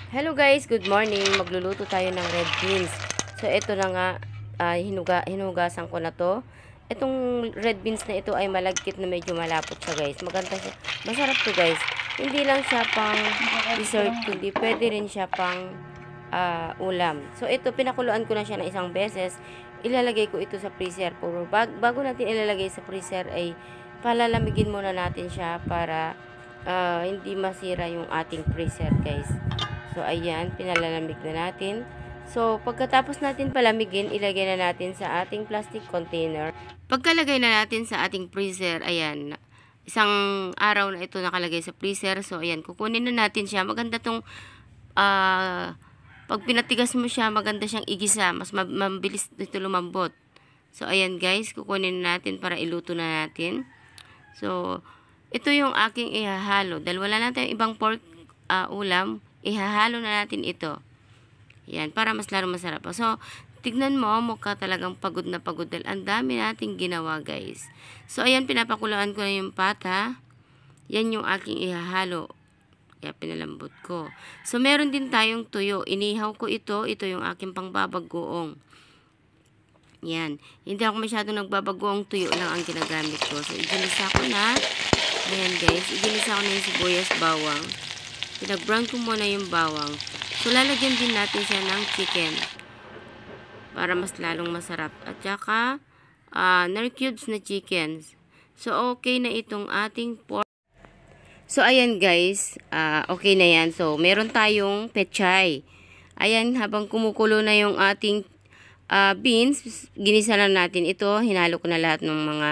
Hello guys, good morning. Magluluto tayo ng red beans. So ito na nga, hinugasan ko na to. Itong red beans na ito ay malagkit na medyo malapot siya guys. Maganda siya. Masarap to guys. Hindi lang siya pang dessert, kundi pwede rin siya pang ulam. So ito, pinakuluan ko na siya ng isang beses. Ilalagay ko ito sa freezer. Pero bago natin ilalagay sa freezer ay palalamigin muna natin siya para hindi masira yung ating freezer guys. So, ayan, pinalalamig na natin. So, pagkatapos natin palamigin, ilagay na natin sa ating plastic container. Pagkalagay na natin sa ating freezer, ayan, isang araw na ito nakalagay sa freezer. So, ayan, kukunin na natin siya. Maganda tong, pag pinatigas mo siya, maganda siyang igisa. Mas mabilis ito lumambot. So, ayan guys, kukunin na natin para iluto na natin. So, ito yung aking ihahalo. Dahil wala natin ibang pork ulam, ihahalo na natin ito. Yan, para mas lalo masarap. So, tignan mo, mukha talagang pagod na pagod dahil ang dami nating ginawa, guys. So, ayan, pinapakuluan ko na yung pata. Yan yung aking ihahalo. Kaya pinalambot ko. So, meron din tayong tuyo. Inihaw ko ito. Ito yung aking pangbabagoong. Yan. Hindi ako masyadong nagbabagoong, tuyo lang ang ginagamit ko. So, iginisa ko na. Ayan, guys. Iginisa ko na yung sibuyas, bawang. Pinag-brown ko muna yung bawang. So, lalagyan din natin siya ng chicken. Para mas lalong masarap. At saka, cubes na chicken. So, okay na itong ating pork. So, ayan guys. Okay na yan. So, meron tayong pechay. Ayan, habang kumukulo na yung ating beans, ginisa na natin ito. Hinalo ko na lahat ng mga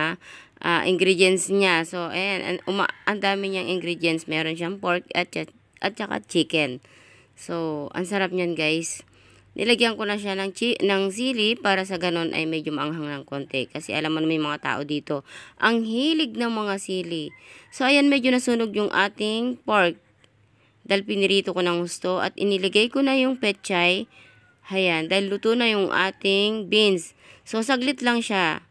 ingredients niya. So, ayan. Ang dami niyang ingredients. Meron siyang pork at saka chicken. So, ang sarap niyan guys. Nilagyan ko na siya ng sili para sa ganon ay medyo maanghang ng konti. Kasi alam mo na may mga tao dito. Ang hilig ng mga sili. So, ayan medyo nasunog yung ating pork. Dahil pinirito ko ng gusto. At iniligay ko na yung pechay. Ayan, dahil luto na yung ating beans. So, saglit lang siya.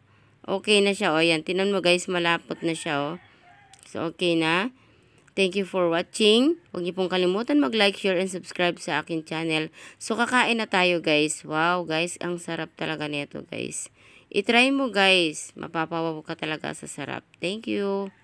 Okay na siya. O, ayan, tinan mo guys, malapot na siya. O. So, okay na. Thank you for watching. Huwag niyo pong kalimutan mag-like, share, and subscribe sa akin channel. So, kakain na tayo guys. Wow guys, ang sarap talaga nito guys. I-try mo guys. Mapapawaw ka talaga sa sarap. Thank you.